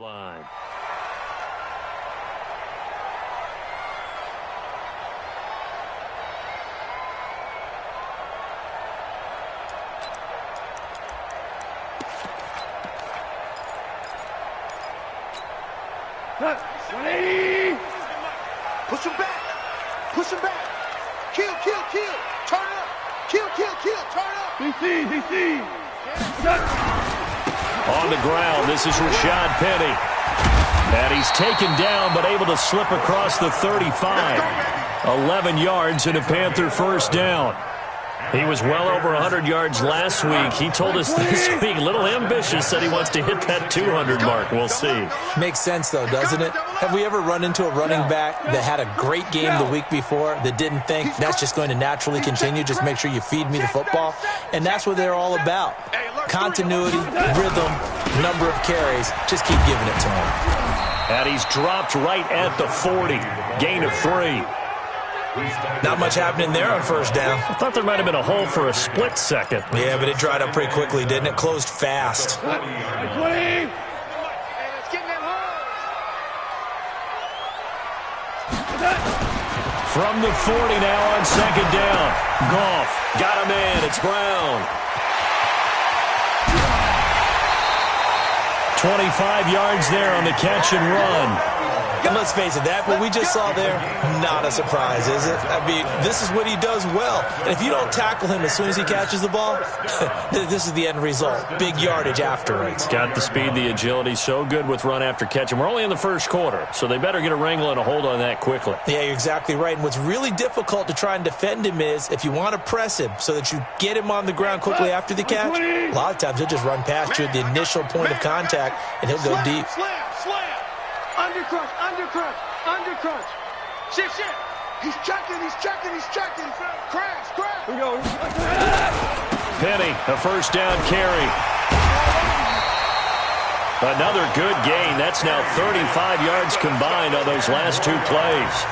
Line. Push him back. Push him back. Kill, kill, kill. Turn up. Kill, kill, kill. Turn up. DC. On the ground, this is Rashad Penny. And he's taken down, but able to slip across the 35. 11 yards and a Panther first down. He was well over 100 yards last week. He told us this week, a little ambitious, said he wants to hit that 200 mark. We'll see. Makes sense, though, doesn't it? Have we ever run into a running back that had a great game the week before that didn't think that's just going to naturally continue? Just make sure you feed me the football. And that's what they're all about. Continuity, rhythm, number of carries. Just keep giving it to him. And he's dropped right at the 40. Gain of 3. Not much happening there on first down. I thought there might have been a hole for a split second. Yeah, but it dried up pretty quickly, didn't it? Closed fast. From the 40 now on second down. Goff got him in. It's Brown. 25 yards there on the catch and run. And let's face it, that what we just saw there, not a surprise, is it? I mean, this is what he does well. And if you don't tackle him as soon as he catches the ball, this is the end result. Big yardage afterwards. Got the speed, the agility, so good with run after catch. And we're only in the first quarter, so they better get a wrangle and a hold on that quickly. Yeah, you're exactly right. And what's really difficult to try and defend him is if you want to press him so that you get him on the ground quickly after the catch, a lot of times he'll just run past you at the initial point of contact, and he'll go deep. Slam. Undercrunch. Shit. He's checking. Crash. Here we go. Penny, a first down carry. Another good gain. That's now 35 yards combined on those last two plays.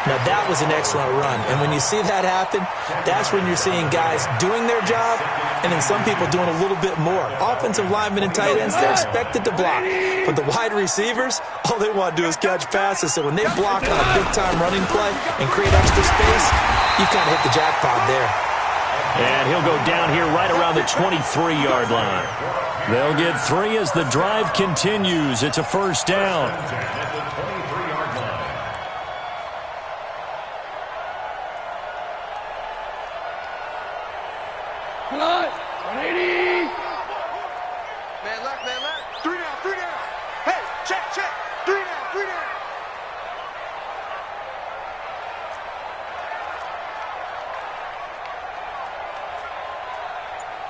Now, that was an excellent run. And when you see that happen, that's when you're seeing guys doing their job and then some people doing a little bit more. Offensive linemen and tight ends, they're expected to block. But the wide receivers, all they want to do is catch passes. So when they block on a big-time running play and create extra space, you've kind of hit the jackpot there. And he'll go down here right around the 23-yard line. They'll get 3 as the drive continues. It's a first down. Cut. 180. Man left. 3 down. Hey, check. 3 down.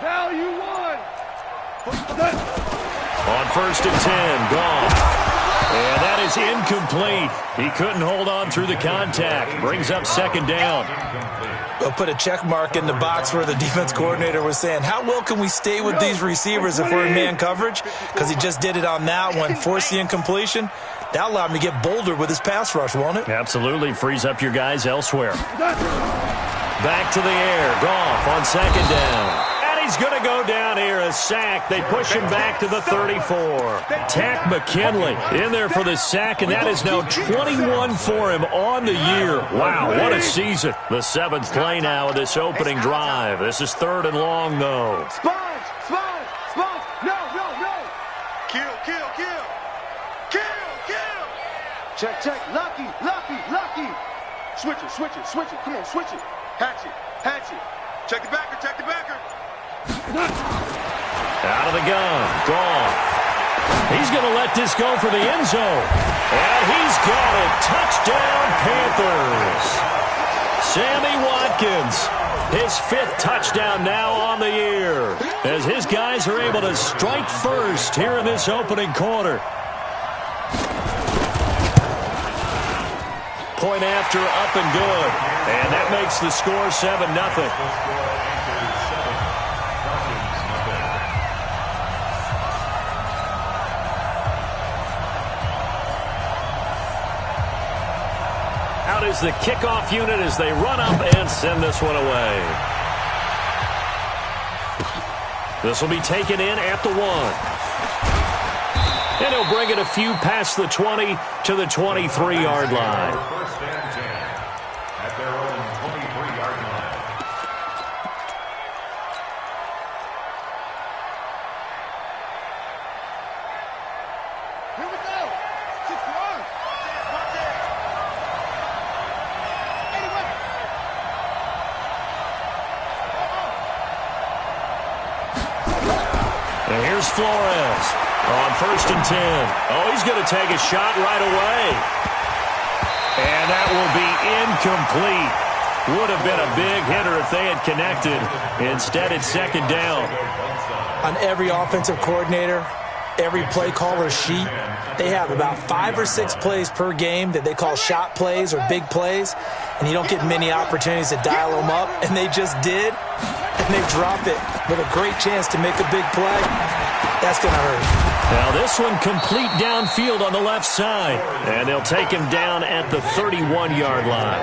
Value 1. On first and 10, Goff. And that is incomplete. He couldn't hold on through the contact. Brings up second down. We'll put a check mark in the box where the defense coordinator was saying, how well can we stay with these receivers if we're in man coverage? Because he just did it on that one, forced the incompletion. That allowed him to get bolder with his pass rush, won't it? Absolutely. Frees up your guys elsewhere. Back to the air. Goff on second down. And he's going to go down here, a sack. They push him back to the 34. Tack McKinley in there for the sack, and that is now 21 for him on the year. Wow, what a season. The 7th play now of this opening drive. This is 3rd and long, though. Sponge. No. Kill. Check. Lucky. Switch it. Come on, switch it. Hatch it. Check the backer. Out of the gun. Goff. He's going to let this go for the end zone. And he's got it. Touchdown, Panthers. Sammy Watkins, his 5th touchdown now on the year, as his guys are able to strike first here in this opening quarter. Point after, up and good. And that makes the score 7-0. Out is the kickoff unit as they run up and send this one away. This will be taken in at the 1. And he'll bring it a few past the 20 to the 23-yard line. First and 10 at their own 23-yard line. Here we go. 6-1. And here's Flores on 1st and 10. Oh, he's going to take a shot right away. And that will be incomplete. Would have been a big hitter if they had connected. Instead, it's 2nd down. On every offensive coordinator, every play caller sheet, they have about 5 or 6 plays per game that they call shot plays or big plays, and you don't get many opportunities to dial them up, and they just did, and they drop it with a great chance to make a big play. That's going to hurt. Now this one complete downfield on the left side, and they'll take him down at the 31-yard line.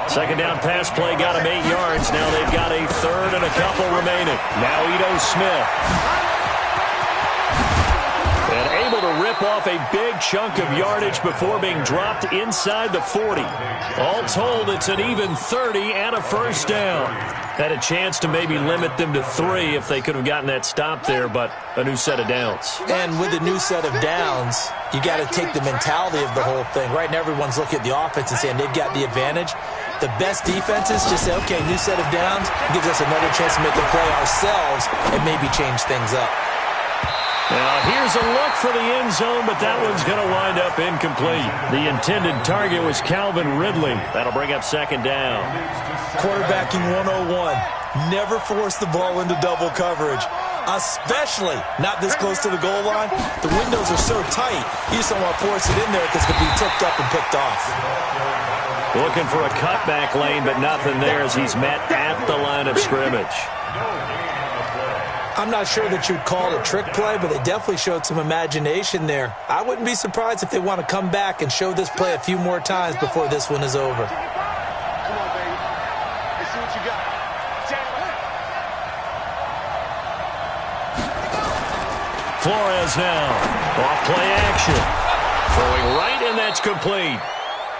2nd down pass play got him 8 yards. Now they've got a 3rd and a couple remaining. Now Ito Smith. And able to rip off a big chunk of yardage before being dropped inside the 40. All told, it's an even 30 and a 1st down. Had a chance to maybe limit them to 3 if they could have gotten that stop there, but a new set of downs. And with a new set of downs, you got to take the mentality of the whole thing. Right now, everyone's looking at the offense and saying they've got the advantage. The best defenses just say, okay, new set of downs, gives us another chance to make a play ourselves and maybe change things up. Now, here's a look for the end zone, but that one's going to wind up incomplete. The intended target was Calvin Ridley. That'll bring up 2nd down. Quarterbacking 101. Never force the ball into double coverage, especially not this close to the goal line. The windows are so tight, you just don't want to force it in there because it could be tipped up and picked off. Looking for a cutback lane, but nothing there as he's met at the line of scrimmage. I'm not sure that you'd call it a trick play, but they definitely showed some imagination there. I wouldn't be surprised if they want to come back and show this play a few more times before this one is over. Come on, baby. Let's see what you got. Flores now. Off play action. Throwing right, and that's complete.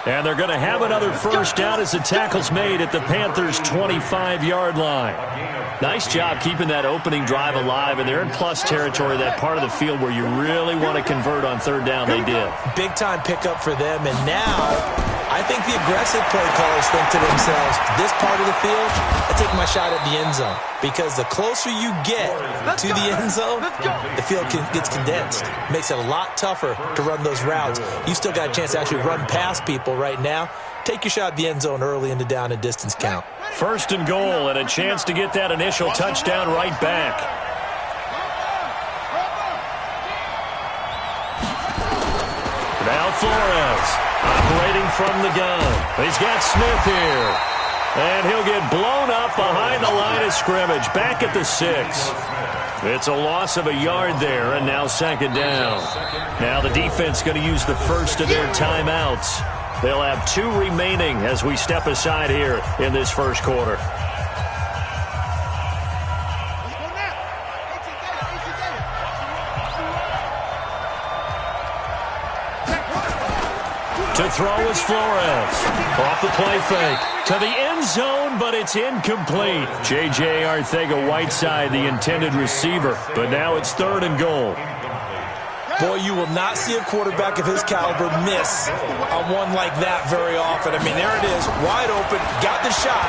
And they're going to have another 1st down as the tackle's made at the Panthers' 25-yard line. Nice job keeping that opening drive alive, and they're in plus territory, that part of the field where you really want to convert on 3rd down. They did. Big-time pickup for them, and now I think the aggressive play callers think to themselves, this part of the field, I take my shot at the end zone, because the closer you get to the end zone, the field gets condensed. Makes it a lot tougher to run those routes. You still got a chance to actually run past people right now. Take your shot at the end zone early in the down and distance count. 1st and goal, and a chance to get that initial touchdown right back. Now Flores, operating from the gun. He's got Smith here. And he'll get blown up behind the line of scrimmage, back at the 6. It's a loss of a yard there, and now 2nd down. Now the defense going to use the first of their timeouts. They'll have 2 remaining as we step aside here in this 1st quarter. To throw is Flores. Off the play fake. To the end zone, but it's incomplete. J.J. Arcega-Whiteside, the intended receiver. But now it's 3rd and goal. Boy, you will not see a quarterback of his caliber miss on one like that very often. I mean, there it is, wide open, got the shot,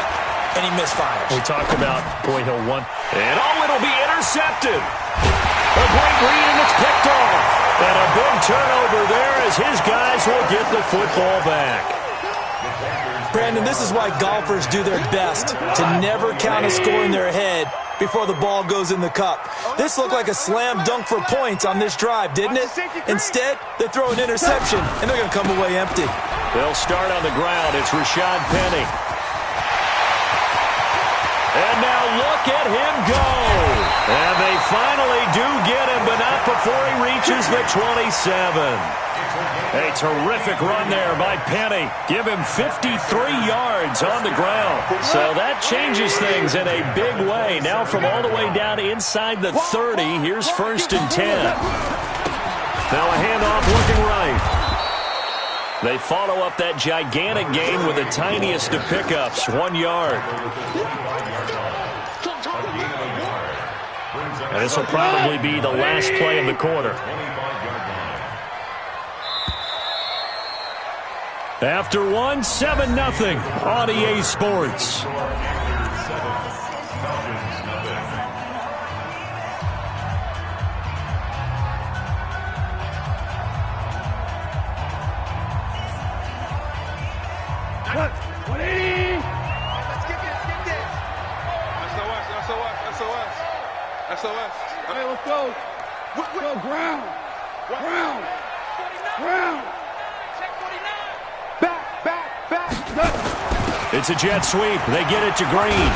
and he misfires. We talked about, boy, he'll one. And it'll be intercepted. A great read, and it's picked off. And a big turnover there as his guys will get the football back. Brandon, this is why golfers do their best to never count a score in their head before the ball goes in the cup. This looked like a slam dunk for points on this drive, didn't it? Instead, they throw an interception, and they're going to come away empty. They'll start on the ground. It's Rashad Penny. And now look at him go. And they finally do get him, but not before he reaches the 27. A terrific run there by Penny. Give him 53 yards on the ground. So that changes things in a big way. Now from all the way down inside the 30, here's 1st and 10. Now a handoff looking right. They follow up that gigantic gain with the tiniest of pickups, 1 yard. And this will probably be the last play of the quarter. After one, 7-0 on EA Sports. SOS. All right, let's go. Go, ground. Check 49. Back. It's a jet sweep. They get it to Green.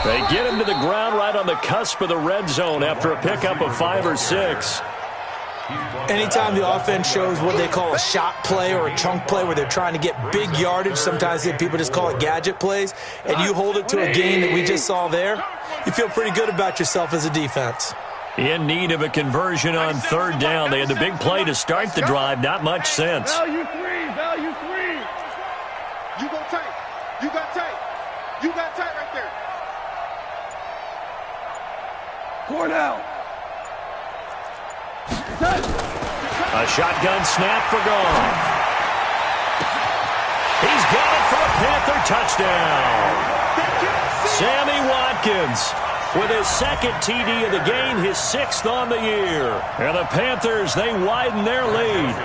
They get him to the ground right on the cusp of the red zone after a pickup of 5 or 6. Anytime the offense shows what they call a shot play or a chunk play where they're trying to get big yardage, sometimes people just call it gadget plays, and you hold it to a gain that we just saw there, you feel pretty good about yourself as a defense. In need of a conversion on 3rd down. They had the big play to start the drive. Not much sense. Value three. You go tight. You got tight. You got tight right there. Cornell. A shotgun snap for Goff. He's got it for a Panther touchdown. Sammy Watkins with his 2nd TD of the game, his 6th on the year. And the Panthers, they widen their lead.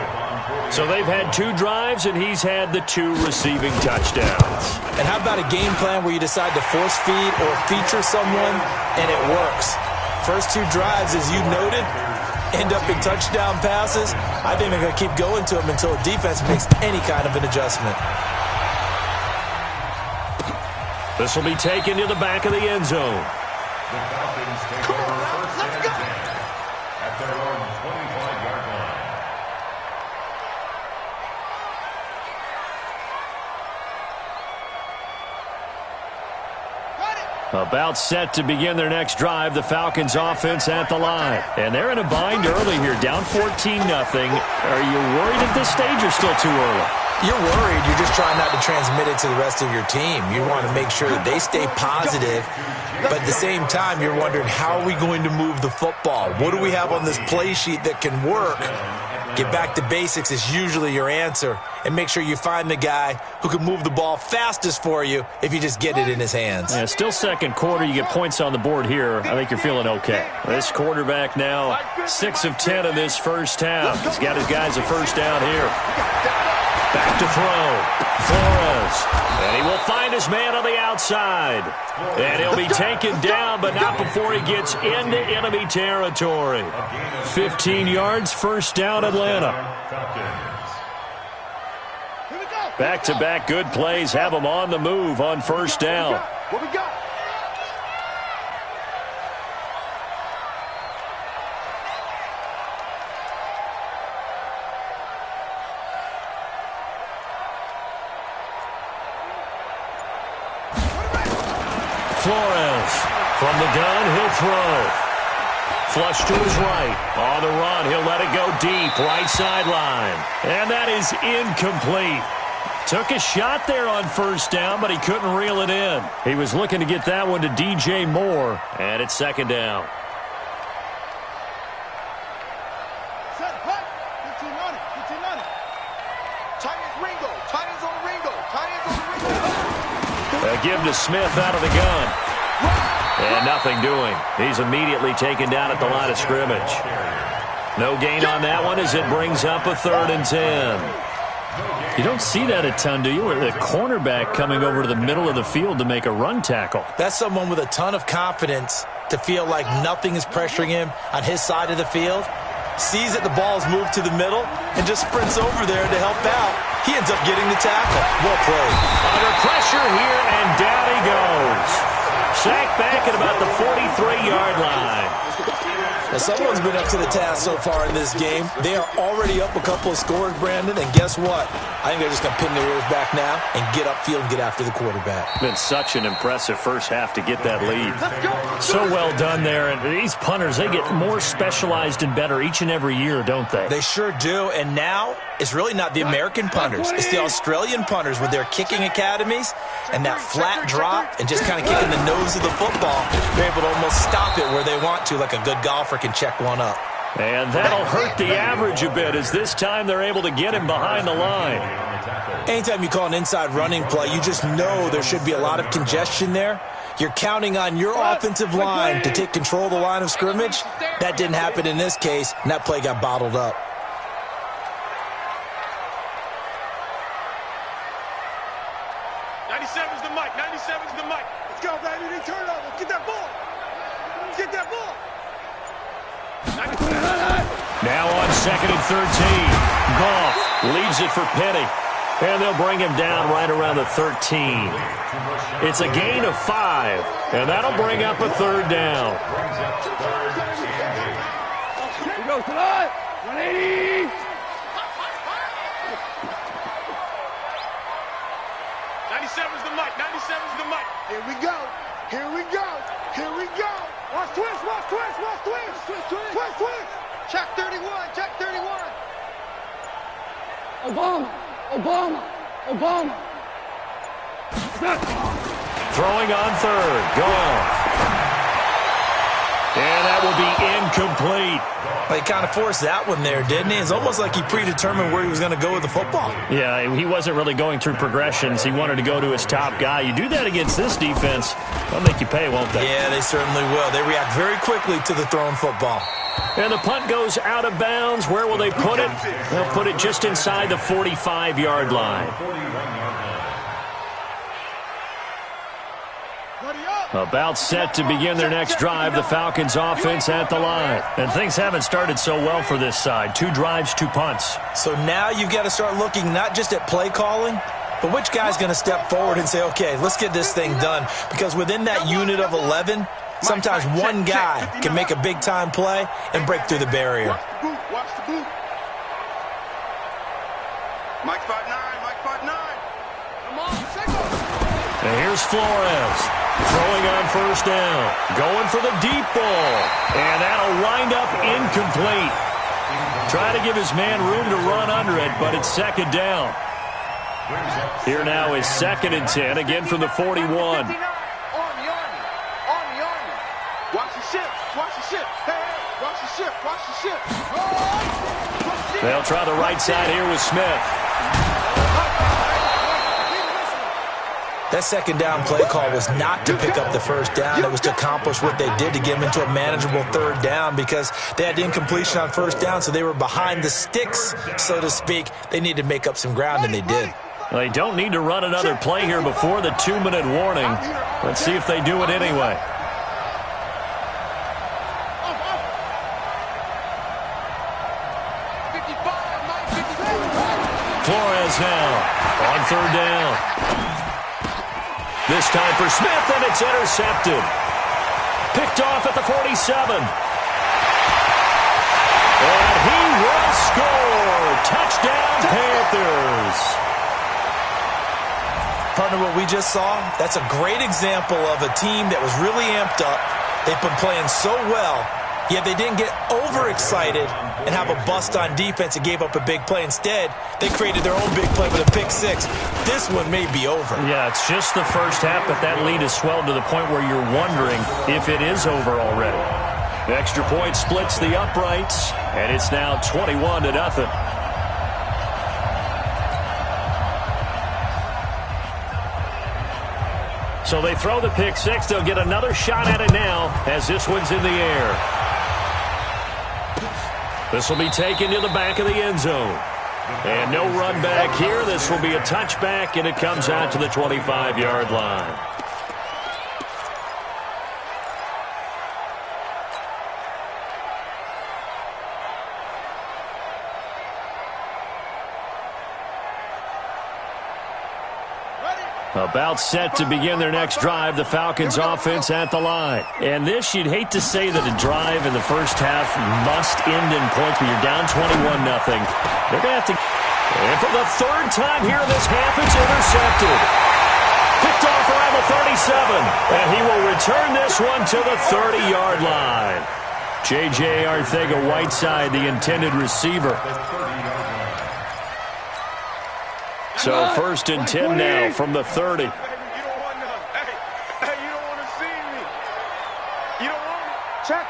So they've had 2 drives, and he's had the 2 receiving touchdowns. And how about a game plan where you decide to force feed or feature someone, and it works? First 2 drives, as you noted, end up in touchdown passes. I think they're going to keep going to them until the defense makes any kind of an adjustment. This will be taken to the back of the end zone. The Falcons take over first and 10 at their own 25-yard line. About set to begin their next drive, the Falcons offense at the line. And they're in a bind early here, down 14-0. Are you worried at this stage or still too early? You're worried. You're just trying not to transmit it to the rest of your team. You want to make sure that they stay positive, but at the same time, you're wondering, how are we going to move the football? What do we have on this play sheet that can work? Get back to basics is usually your answer, and make sure you find the guy who can move the ball fastest for you if you just get it in his hands. Yeah, still 2nd quarter. You get points on the board here. I think you're feeling okay. This quarterback now 6 of 10 in this first half. He's got his guys a first down here. Back to throw. Flores. And he will find his man on the outside. And he'll be taken down, but not before he gets into enemy territory. 15 yards, first down, Atlanta. Back-to-back good plays have them on the move on first down. What we got? Flores from the gun, he'll throw. Flush to his right. On the run, he'll let it go deep, right sideline. And that is incomplete. Took a shot there on first down, but he couldn't reel it in. He was looking to get that one to DJ Moore, and it's 2nd down. Set, hut. 15 on it. Titans Ringo. Titans on Ringo. Titans on Ringo. A give to Smith out of the gun. And nothing doing. He's immediately taken down at the line of scrimmage. No gain on that one as it brings up a 3rd and 10. You don't see that a ton, do you? With a cornerback coming over to the middle of the field to make a run tackle. That's someone with a ton of confidence to feel like nothing is pressuring him on his side of the field. Sees that the ball's moved to the middle and just sprints over there to help out. He ends up getting the tackle. Well played. Under pressure here, and down he goes. Sacked back at about the 43-yard line. Now, someone's been up to the task so far in this game. They are already up a couple of scores, Brandon, and guess what? I think they're just going to pin their ears back now and get upfield and get after the quarterback. Been such an impressive first half to get that lead. So well done there, and these punters, they get more specialized and better each and every year, don't they? They sure do, and now it's really not the American punters. It's the Australian punters with their kicking academies and that flat drop and just kind of kicking the nose of the football. They're able to almost stop it where they want to, like a good golfer can check one up. And that'll hurt the average a bit as this time they're able to get him behind the line. Anytime you call an inside running play, you just know there should be a lot of congestion there. You're counting on your offensive line to take control of the line of scrimmage. That didn't happen in this case, and that play got bottled up. Let's go, baby. They turn it over. Get that ball. Get that ball. Now on 2nd and 13. Goff leaves it for Penny. And they'll bring him down right around the 13. It's a gain of 5. And that'll bring up a 3rd down. Here we go, tonight. 180. 97's the mic. 97's the mic. Here we go. Here we go. Here we go. Watch twist. Watch twist. Watch twist. Twist. Twist. Twist. Check 31. Check 31. Obama. Obama. Obama. Throwing on 3rd. Goff. And that will be incomplete. Well, he kind of forced that one there, didn't he? It's almost like he predetermined where he was going to go with the football. Yeah, he wasn't really going through progressions. He wanted to go to his top guy. You do that against this defense, they'll make you pay, won't they? Yeah, they certainly will. They react very quickly to the thrown football. And the punt goes out of bounds. Where will they put it? They'll put it just inside the 45-yard line. About set to begin their next drive, the Falcons offense at the line. And things haven't started so well for this side. 2 drives, 2 punts. So now you've got to start looking not just at play calling, but which guy's going to step forward and say, okay, let's get this thing done. Because within that unit of 11, sometimes one guy can make a big-time play and break through the barrier. Watch the boot. Watch the boot. Mike 5'9". Mike 5'9". Come on, take off. And here's Flores. Throwing on 1st down. Going for the deep ball. And that'll wind up incomplete. Trying to give his man room to run under it, but it's 2nd down. Here now is 2nd and 10, again from the 41. Army. Watch the ship. Watch the ship. Hey, watch the ship. Watch the ship. They'll try the right side here with Smith. That 2nd down play call was not to pick up the 1st down. It was to accomplish what they did to get them into a manageable 3rd down because they had incompletion on 1st down, so they were behind the sticks, so to speak. They needed to make up some ground, and they did. Well, they don't need to run another play here before the 2-minute warning. Let's see if they do it anyway. Flores now on 3rd down. This time for Smith, and it's intercepted. Picked off at the 47. And he will score. Touchdown, Panthers. Partner, what we just saw, that's a great example of a team that was really amped up. They've been playing so well, yet they didn't get overexcited and have a bust on defense and gave up a big play. Instead, they created their own big play with a pick 6. This one may be over. Yeah, it's just the first half, but that lead has swelled to the point where you're wondering if it is over already. The extra point splits the uprights, and it's now 21-0. So they throw the pick 6. They'll get another shot at it now as this one's in the air. This will be taken to the back of the end zone. And no run back here. This will be a touchback, and it comes out to the 25-yard line. Ready? About set to begin their next drive, the Falcons offense at the line. And this, you'd hate to say that a drive in the first half must end in points, but you're down 21-0. They're going to have to... And for the third time here in this half, it's intercepted. Picked off around the 37. And he will return this one to the 30-yard line. J.J. Arcega-Whiteside, the intended receiver. So first and 10 now from the 30. You don't want to. Hey, you don't want to see me. You don't want to. Check.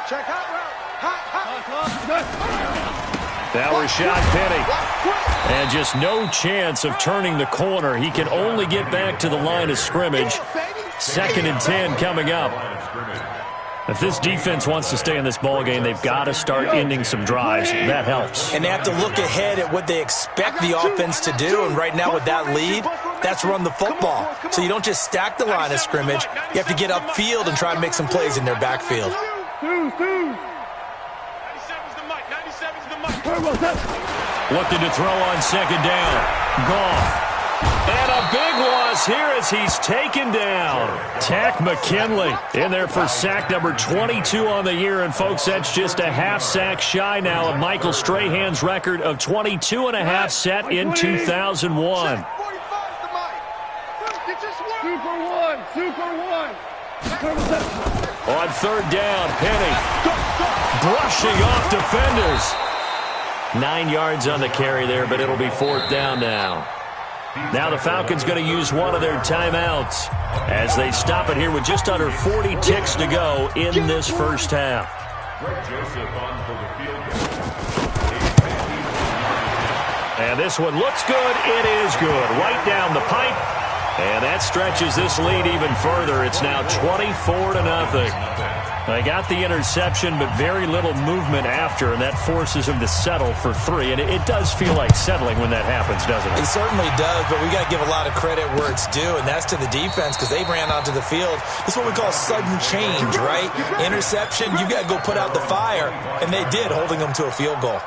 Check hot route. Hot. Now Rashad Penny. And just no chance of turning the corner. He can only get back to the line of scrimmage. Second and 10 coming up. If this defense wants to stay in this ballgame, they've got to start ending some drives. That helps. And they have to look ahead at what they expect the offense to do. And right now with that lead, that's run the football. So you don't just stack the line of scrimmage. You have to get upfield and try and make some plays in their backfield. 97's the mic. 97's the mic. Looking to throw on second down. Goff. And a big loss here as he's taken down. Tack McKinley in there for sack number 22 on the year. And, folks, that's just a half sack shy now of Michael Strahan's record of 22 and a half set in 2001. On third down, Penny brushing off defenders. 9 yards on the carry there, but it'll be fourth down now. Now the Falcons going to use one of their timeouts as they stop it here with just under 40 ticks to go in this first half. And this one looks good. It is good. Right down the pipe. And that stretches this lead even further. It's now 24-0. They got the interception, but very little movement after, and that forces him to settle for 3. And it does feel like settling when that happens, doesn't it? It certainly does, but we got to give a lot of credit where it's due, and that's to the defense because they ran onto the field. This is what we call sudden change, right? Interception, you got to go put out the fire, and they did, holding them to a field goal.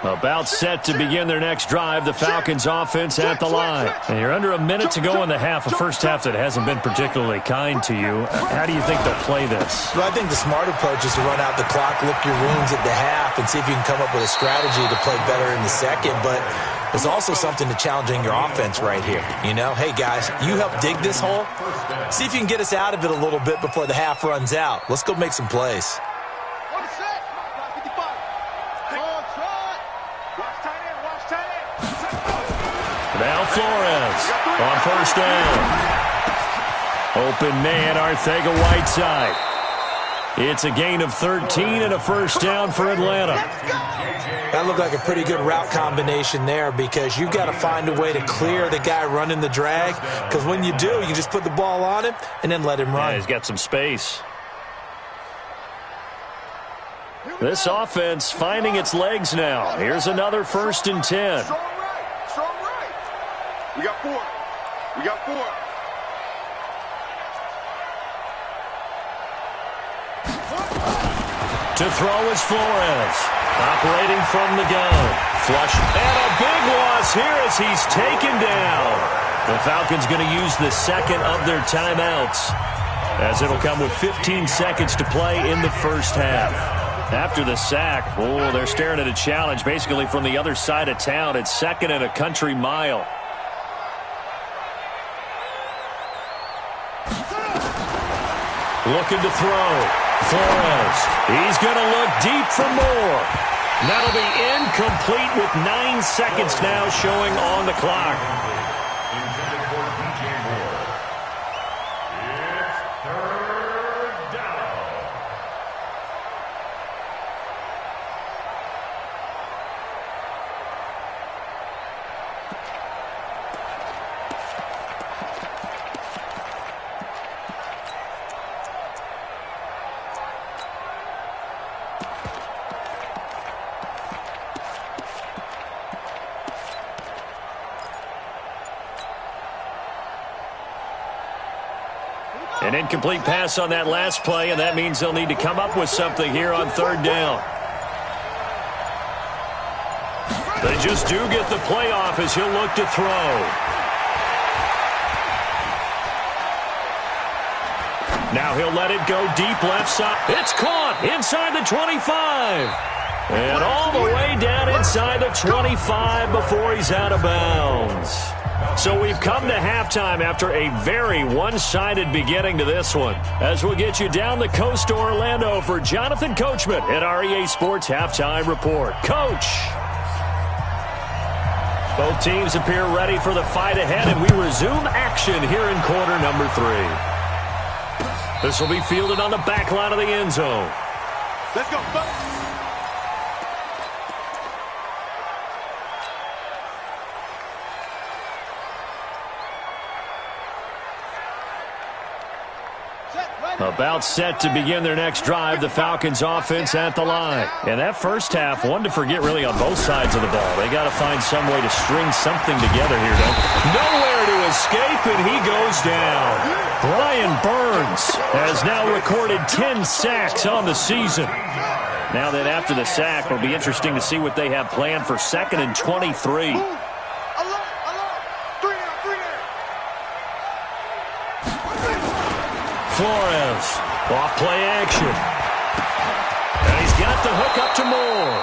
About set to begin their next drive, the Falcons offense at the line. And you're under a minute to go in the half, a first half that hasn't been particularly kind to you. How do you think they'll play this? Well, I think the smart approach is to run out the clock, lick your wounds at the half, and see if you can come up with a strategy to play better in the second. But there's also something to challenging your offense right here. You know, hey, guys, you help dig this hole. See if you can get us out of it a little bit before the half runs out. Let's go make some plays. Now Flores on first down. Open man, Arcega-Whiteside. It's a gain of 13 and a first down for Atlanta. That looked like a pretty good route combination there because you've got to find a way to clear the guy running the drag, because when you do, you just put the ball on him and then let him run. Yeah, he's got some space. This offense finding its legs now. Here's another first and 10. We got 4. We got 4. To throw is Flores. Operating from the gun. Flush. And a big loss here as he's taken down. The Falcons going to use the second of their timeouts, as it'll come with 15 seconds to play in the first half. After the sack, oh, they're staring at a challenge basically from the other side of town. It's second and a country mile. Looking to throw. Flores. He's going to look deep for more. That'll be incomplete with 9 seconds now showing on the clock. Intended for DJ Moore. It's third down. An incomplete pass on that last play, and that means they'll need to come up with something here on third down. They just do get the playoff as he'll look to throw. Now he'll let it go deep left side. It's caught inside the 25. And all the way down inside the 25 before he's out of bounds. So we've come to halftime after a very one-sided beginning to this one. As we'll get you down the coast to Orlando for Jonathan Coachman at our EA Sports Halftime Report. Coach! Both teams appear ready for the fight ahead, and we resume action here in quarter number 3. This will be fielded on the back line of the end zone. Let's go, folks. About set to begin their next drive, the Falcons offense at the line. And that first half, one to forget really on both sides of the ball. They got to find some way to string something together here, don't they? Nowhere to escape, and he goes down. Brian Burns has now recorded 10 sacks on the season. Now that after the sack, it'll be interesting to see what they have planned for 2nd and 23. Flores, off play action. And he's got the hook up to Moore.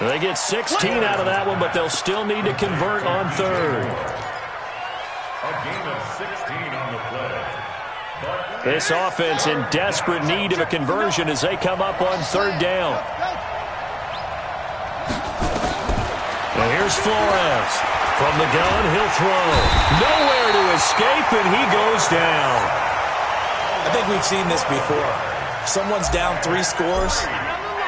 They get 16 out of that one, but they'll still need to convert on 3rd. A gain of 16 on the play. This offense in desperate need of a conversion as they come up on 3rd down. And here's Flores. From the gun, he'll throw. Nowhere to escape, and he goes down. I think we've seen this before. If someone's down 3 scores,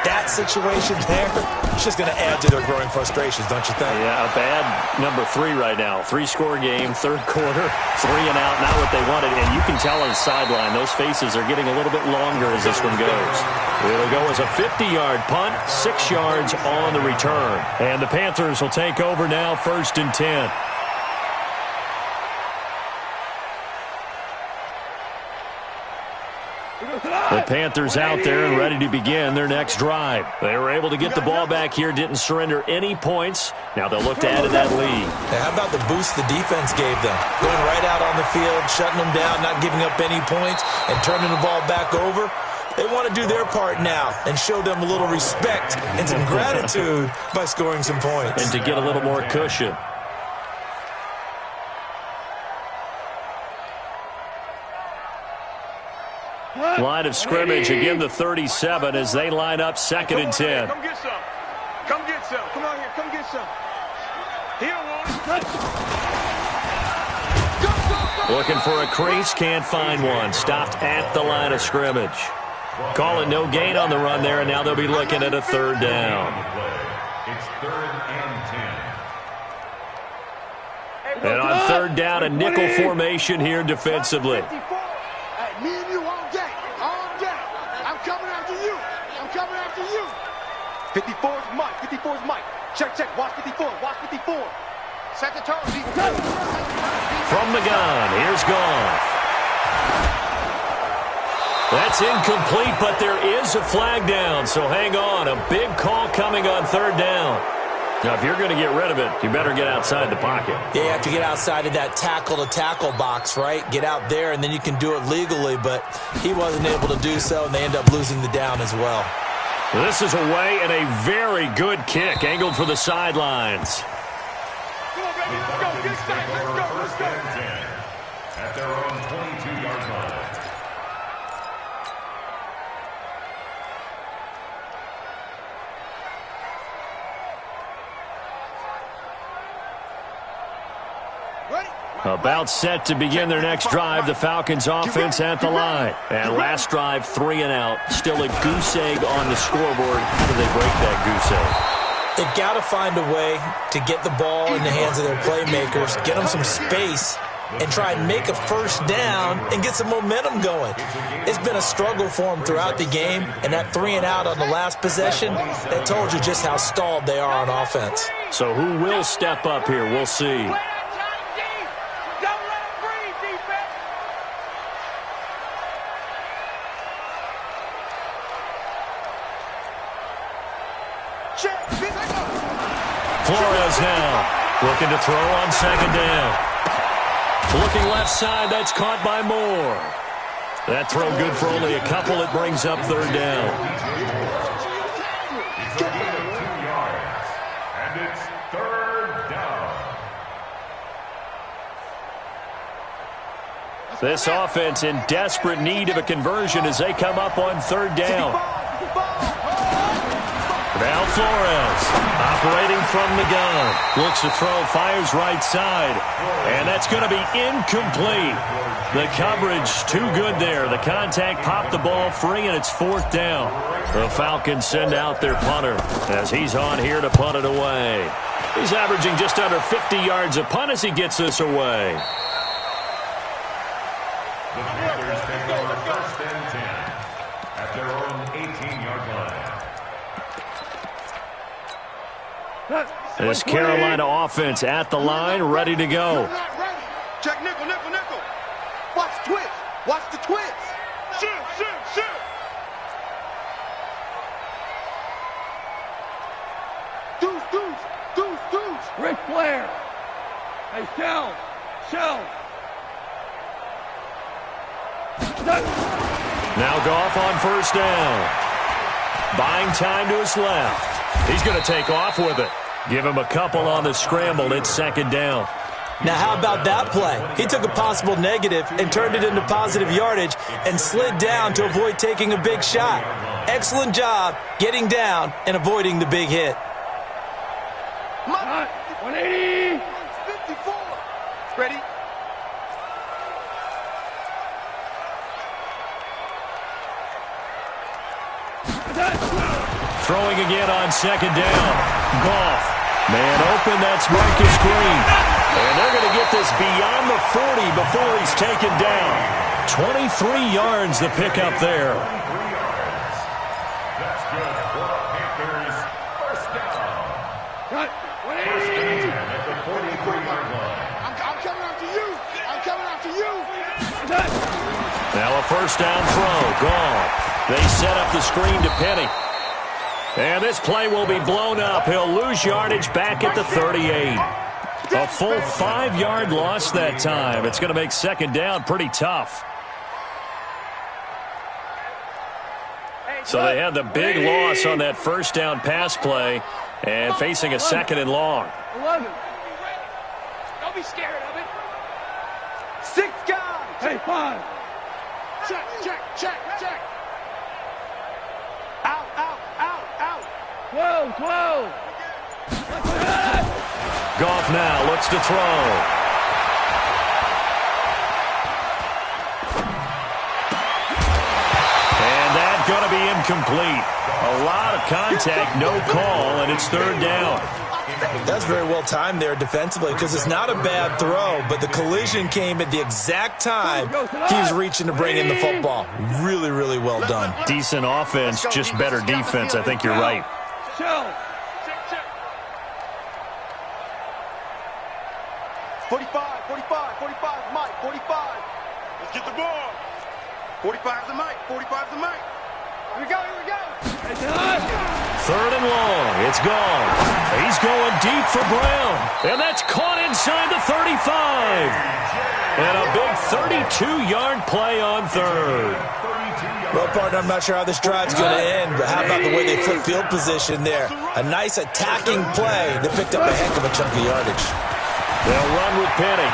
that situation there, it's just going to add to their growing frustrations, don't you think? Yeah, a bad number 3 right now. 3-score game, 3rd quarter, 3 and out, not what they wanted. And you can tell on the sideline, those faces are getting a little bit longer as this one goes. It'll go as a 50-yard punt, 6 yards on the return. And the Panthers will take over now, 1st and 10. The Panthers out there and ready to begin their next drive. They were able to get the ball back here, didn't surrender any points. Now they'll look to add to that lead. How about the boost the defense gave them? Going right out on the field, shutting them down, not giving up any points, and turning the ball back over. They want to do their part now and show them a little respect and some gratitude by scoring some points. And to get a little more cushion. Line of scrimmage, again the 37 as they line up 2nd and 10. Come get some. Come get some. Come on here. Come get some. He don't want it. Looking for a crease, can't find one. Stopped at the line of scrimmage. Call it no gain on the run there, and now they'll be looking at a 3rd down. It's 3rd and 10. And on 3rd down, a nickel formation here defensively. Me and you all day. All day. I'm coming after you. I'm coming after you. 54 is Mike. 54 is Mike. Check, check. Watch 54. Watch 54. Set the tone. From the gun, here's Goff. That's incomplete, but there is a flag down, so hang on. A big call coming on 3rd down. Now, if you're going to get rid of it, you better get outside the pocket. Yeah, you have to get outside of that tackle-to-tackle box, right? Get out there, and then you can do it legally, but he wasn't able to do so, and they end up losing the down as well. This is away and a very good kick, angled for the sidelines. Come on, baby. Let's go. Get set. Let's go. Let's go. At their own 22-yard line. About set to begin their next drive, the Falcons offense at the line. And last drive, 3 and out. Still a goose egg on the scoreboard. How do they break that goose egg? They've got to find a way to get the ball in the hands of their playmakers, get them some space, and try and make a 1st down and get some momentum going. It's been a struggle for them throughout the game, and that 3 and out on the last possession, that told you just how stalled they are on offense. So who will step up here? We'll see. Flores now. Looking to throw on second down. Looking left side. That's caught by Moore. That throw good for only a couple. It brings up third down. He's going to get 2 yards. And it's third down. This offense in desperate need of a conversion as they come up on third down. Now Flores, operating from the gun. Looks to throw, fires right side. And that's going to be incomplete. The coverage too good there. The contact popped the ball free, and it's fourth down. The Falcons send out their punter as he's on here to punt it away. He's averaging just under 50 yards a punt as he gets this away. The Panthers take over first and 10 at their own 18-yard line. This Carolina offense at the line, ready to go. Check nickel, nickel, nickel. Watch twitch. Watch the twitch. Shoot, shoot, shoot. Deuce, deuce, deuce, deuce. Ric Flair. Hey, Shell. Shell. Now Goff on first down. Buying time to his left. He's going to take off with it. Give him a couple on the scramble. It's second down. Now, how about that play? He took a possible negative and turned it into positive yardage and slid down to avoid taking a big shot. Excellent job getting down and avoiding the big hit. 180. 54. Ready? Throwing again on second down. Goff. Man open, that's Marcus Green. And they're going to get this beyond the 40 before he's taken down. 23 yards the pickup there. 3 yards. That's good for the Panthers. First down. First and 10 at the 43-yard line. I'm coming after you. I'm coming after you. Now a first down throw. Goff. They set up the screen to Penny. And this play will be blown up. He'll lose yardage back at the 38. A full 5-yard loss that time. It's going to make second down pretty tough. So they had the big loss on that first down pass play and facing a second and long. 11. Don't be scared of it. 6 guys. Hey, 5. Check, check, check, check. Out, out, out, out. 12, 12. Goff now looks to throw. And that's going to be incomplete. A lot of contact, no call, and it's third down. That's very well timed there defensively because it's not a bad throw, but the collision came at the exact time he was reaching to bring in the football. Really, really well done. Decent offense, just better defense. I think you're right. Shell. 45, 45, 45, Mike, 45. Let's get the ball. 45's the Mike, 45's the Mike. Here we go, here we go. Third and long. It's gone. He's going deep for Brown. And that's caught inside the 35. And a big 32-yard play on third. Well, partner, I'm not sure how this drive's going to end, but how about the way they flip field position there? A nice attacking play that picked up a heck of a chunk of yardage. They'll run with Penny.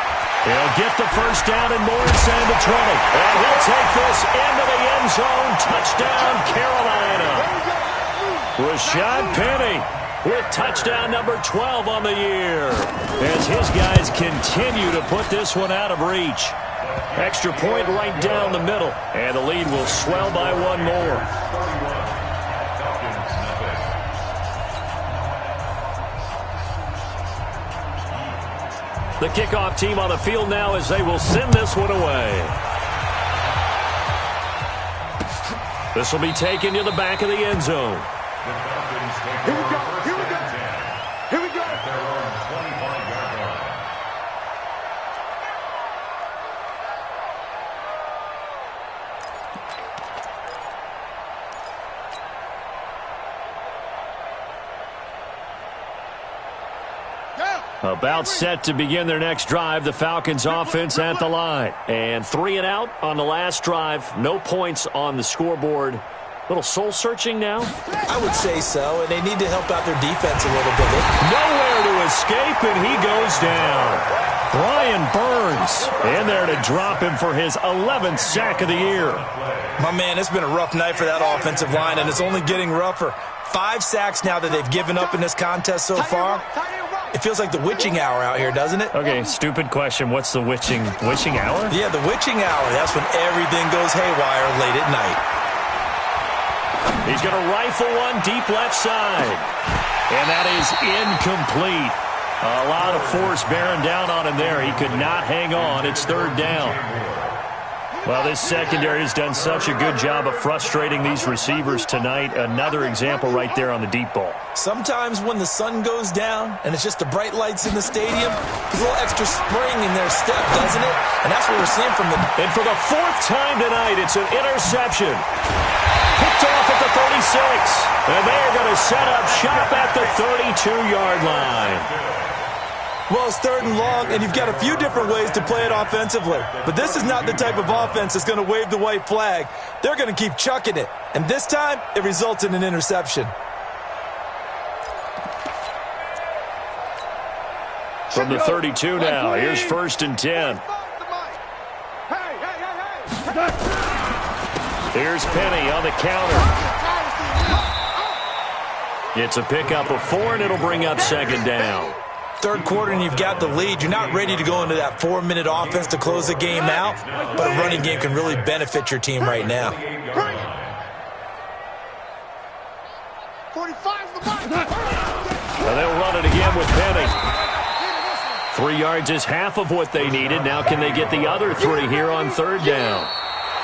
He'll get the first down and more inside the 20. And he'll take this into the end zone. Touchdown, Carolina. Rashad Penny with touchdown number 12 on the year as his guys continue to put this one out of reach. Extra point right down the middle, and the lead will swell by one more. The kickoff team on the field now as they will send this one away. This will be taken to the back of the end zone. Here we go, here we go. Here we go. At their own 25-yard line. About set to begin their next drive, the Falcons offense at the line. And 3 and out on the last drive. No points on the scoreboard. Little soul-searching now? I would say so, and they need to help out their defense a little bit. Nowhere to escape, and he goes down. Brian Burns in there to drop him for his 11th sack of the year. My man, it's been a rough night for that offensive line, and it's only getting rougher. 5 sacks now that they've given up in this contest so far. It feels like the witching hour out here, doesn't it? Okay, stupid question. What's the witching hour? Yeah, the witching hour. That's when everything goes haywire late at night. He's going to rifle one deep left side. And that is incomplete. A lot of force bearing down on him there. He could not hang on. It's 3rd down. Well, this secondary has done such a good job of frustrating these receivers tonight. Another example right there on the deep ball. Sometimes when the sun goes down and it's just the bright lights in the stadium, there's a little extra spring in their step, doesn't it? And that's what we're seeing from them. And for the 4th time tonight, it's an interception. Picked off at the 36. And they're going to set up shop at the 32-yard line. Well, it's 3rd and long, and you've got a few different ways to play it offensively. But this is not the type of offense that's going to wave the white flag. They're going to keep chucking it. And this time, it results in an interception. From the 32 now, here's 1st and 10. Here's Penny on the counter. It's a pickup of 4, and it'll bring up 2nd down. 3rd quarter and you've got the lead. You're not ready to go into that 4-minute offense to close the game out, but a running game can really benefit your team right now. 45's the ball. And they'll run it again with Penny. 3 yards is half of what they needed. Now can they get the other 3 here on 3rd down?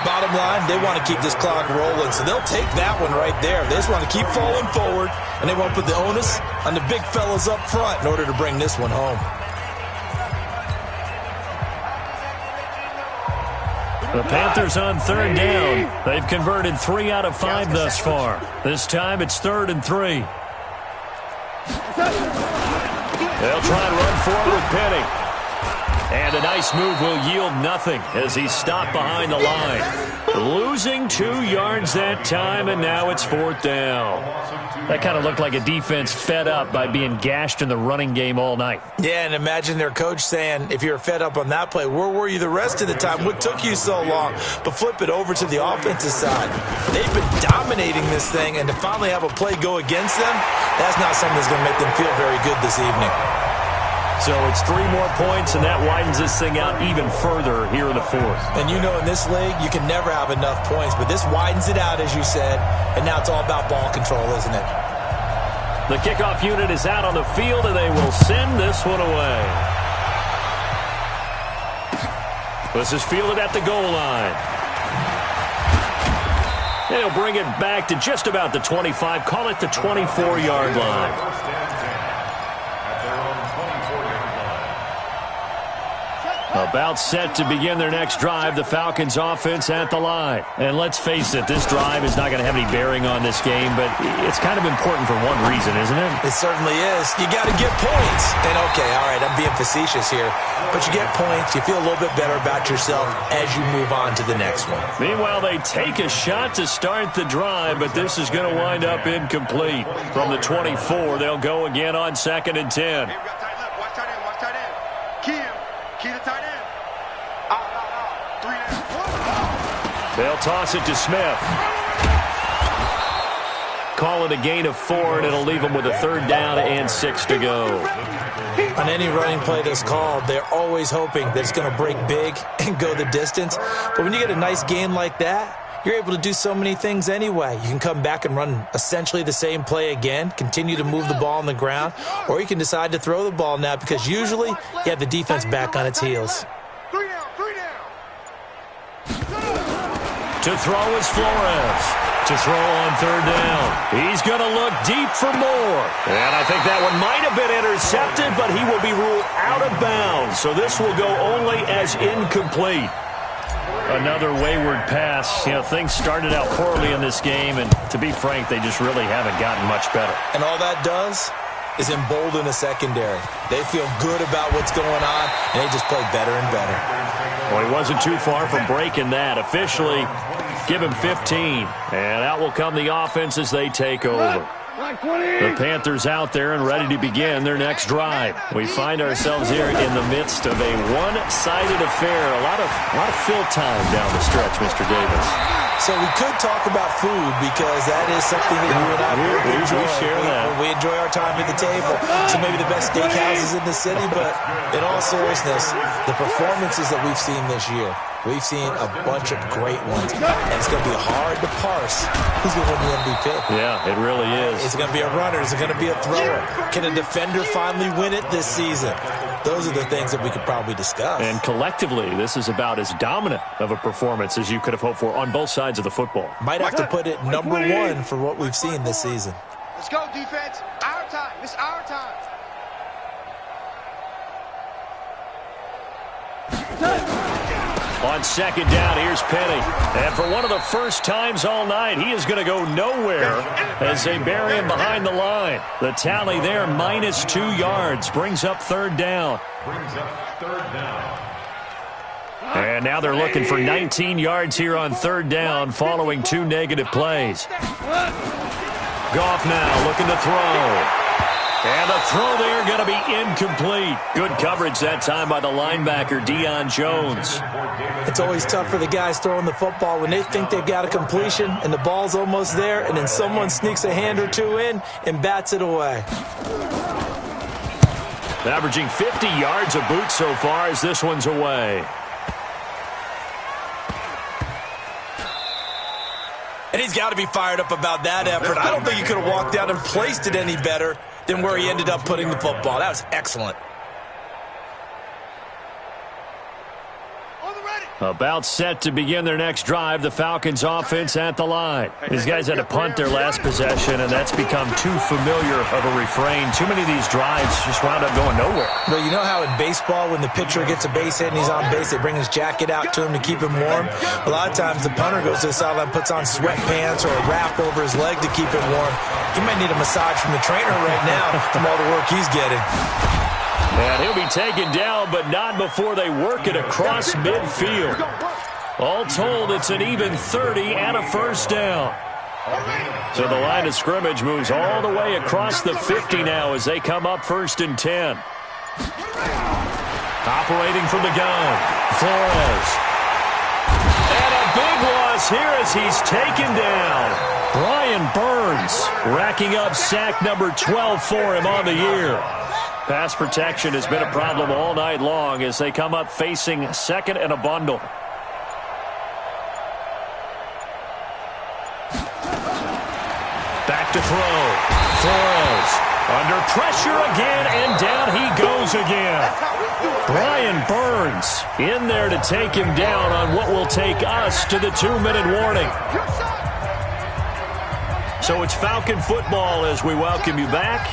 Bottom line, they want to keep this clock rolling, so they'll take that one right there. They just want to keep falling forward, and they want to put the onus on the big fellas up front in order to bring this one home. The Panthers on 3rd down. They've converted 3 out of 5 thus far. This time it's 3rd and 3. They'll try and run forward with Penny. And a nice move will yield nothing as he's stopped behind the line. Losing 2 yards that time, and now it's 4th down. That kind of looked like a defense fed up by being gashed in the running game all night. Yeah, and imagine their coach saying, if you're fed up on that play, where were you the rest of the time? What took you so long? But flip it over to the offensive side. They've been dominating this thing, and to finally have a play go against them, that's not something that's going to make them feel very good this evening. So it's 3 more points, and that widens this thing out even further here in the 4th. And you know in this league, you can never have enough points, but this widens it out, as you said, and now it's all about ball control, isn't it? The kickoff unit is out on the field, and they will send this one away. This is fielded at the goal line. They'll bring it back to just about the 25, call it the 24-yard line. About set to begin their next drive, the Falcons offense at the line. And let's face it, this drive is not going to have any bearing on this game, but it's kind of important for one reason, isn't it? It certainly is. You got to get points. And okay, all right, I'm being facetious here, but you get points, you feel a little bit better about yourself as you move on to the next one. Meanwhile, they take a shot to start the drive, but this is going to wind up incomplete. From the 24, they'll go again on 2nd and 10. They'll toss it to Smith. Call it a gain of 4, and it'll leave them with a 3rd down and 6 to go. On any running play that's called, they're always hoping that it's going to break big and go the distance. But when you get a nice gain like that, you're able to do so many things anyway. You can come back and run essentially the same play again, continue to move the ball on the ground, or you can decide to throw the ball now because usually you have the defense back on its heels. To throw is Flores. To throw on 3rd down. He's going to look deep for more. And I think that one might have been intercepted, but he will be ruled out of bounds. So this will go only as incomplete. Another wayward pass. You know, things started out poorly in this game, and to be frank, they just really haven't gotten much better. And all that does is embolden the secondary. They feel good about what's going on, and they just play better and better. Well, he wasn't too far from breaking that. Officially, give him 15. And out will come the offense as they take over. The Panthers out there and ready to begin their next drive. We find ourselves here in the midst of a one-sided affair. A lot of fill time down the stretch, Mr. Davis. So we could talk about food because that is something that you and I enjoy. We share that. We enjoy our time at the table. So maybe the best steakhouses in the city, but in all seriousness, the performances that we've seen this year, we've seen a bunch of great ones, and it's going to be hard to parse who's going to win the MVP. Yeah, it really is. Is it going to be a runner? Is it going to be a thrower? Can a defender finally win it this season? Those are the things that we could probably discuss. And collectively, this is about as dominant of a performance as you could have hoped for on both sides of the football. Might have to put it number one for what we've seen this season. Let's go, defense. Our time. It's our time. On second down, here's Penny. And for one of the first times all night, he is going to go nowhere as they bury him behind the line. The tally there, -2 yards, brings up third down. And now they're looking for 19 yards here on third down following 2 negative plays. Goff now looking to throw. And the throw there going to be incomplete. Good coverage that time by the linebacker, Deion Jones. It's always tough for the guys throwing the football when they think they've got a completion and the ball's almost there, and then someone sneaks a hand or two in and bats it away. Averaging 50 yards a boot so far as this one's away. And he's got to be fired up about that effort. I don't think he could have walked down and placed it any better than where he ended up putting the football. That was excellent. About set to begin their next drive, the Falcons offense at the line. These guys had to punt their last possession, and that's become too familiar of a refrain. Too many of these drives just wound up going nowhere. Well, you know how in baseball when the pitcher gets a base hit and he's on base, they bring his jacket out to him to keep him warm? A lot of times the punter goes to the sideline, puts on sweatpants or a wrap over his leg to keep him warm. He might need a massage from the trainer right now from all the work he's getting. And he'll be taken down, but not before they work it across midfield. All told, it's an even 30 and a first down. So the line of scrimmage moves all the way across the 50 now as they come up 1st and 10. Operating from the gun, Flores. And a big loss here as he's taken down. Brian Burns racking up sack number 12 for him on the year. Pass protection has been a problem all night long as they come up facing 2nd and a bundle. Back to throw. Flores under pressure again, and down he goes again. Brian Burns in there to take him down on what will take us to the 2-minute warning. So it's Falcon football as we welcome you back.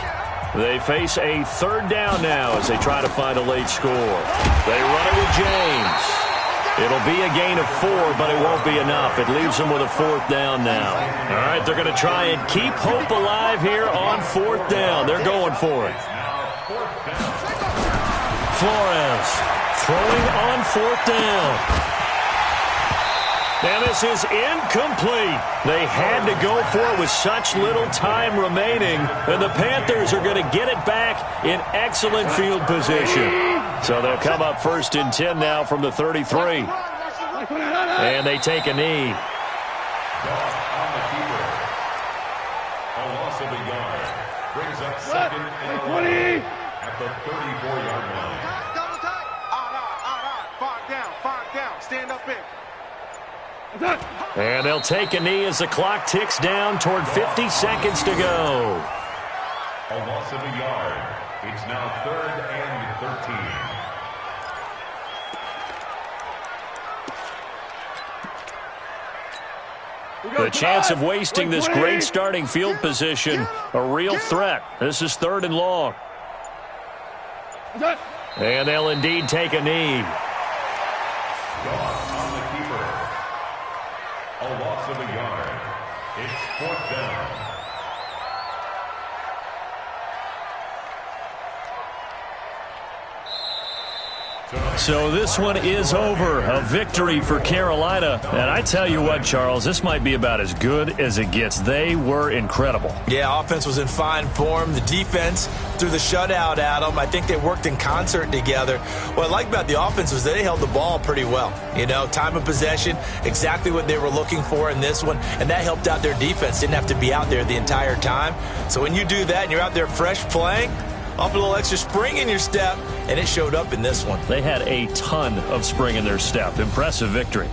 They face a 3rd down now as they try to find a late score. They run it with James. It'll be a gain of 4, but it won't be enough. It leaves them with a 4th down now. All right, they're going to try and keep hope alive here on 4th down. They're going for it. Flores throwing on 4th down. And this is incomplete. They had to go for it with such little time remaining, and the Panthers are going to get it back in excellent field position. So they'll come up 1st and 10 now from the 33. And they take a knee. A loss of a yard. Brings up 2nd and 11 at the 34-yard line. Five down. Stand up in. And they'll take a knee as the clock ticks down toward 50 seconds to go. A loss of a yard. It's now 3rd and 13. The chance of wasting this great starting field position, a real threat. This is 3rd and long. And they'll indeed take a knee. On the keeper. A loss of a yard. It's 4th down. So this one is over. A victory for Carolina. And I tell you what, Charles, this might be about as good as it gets. They were incredible. Yeah, offense was in fine form. The defense threw the shutout at them. I think they worked in concert together. What I like about the offense was they held the ball pretty well. You know, time of possession, exactly what they were looking for in this one. And that helped out their defense. Didn't have to be out there the entire time. So when you do that and you're out there fresh playing, off a little extra spring in your step, and it showed up in this one. They had a ton of spring in their step. Impressive victory.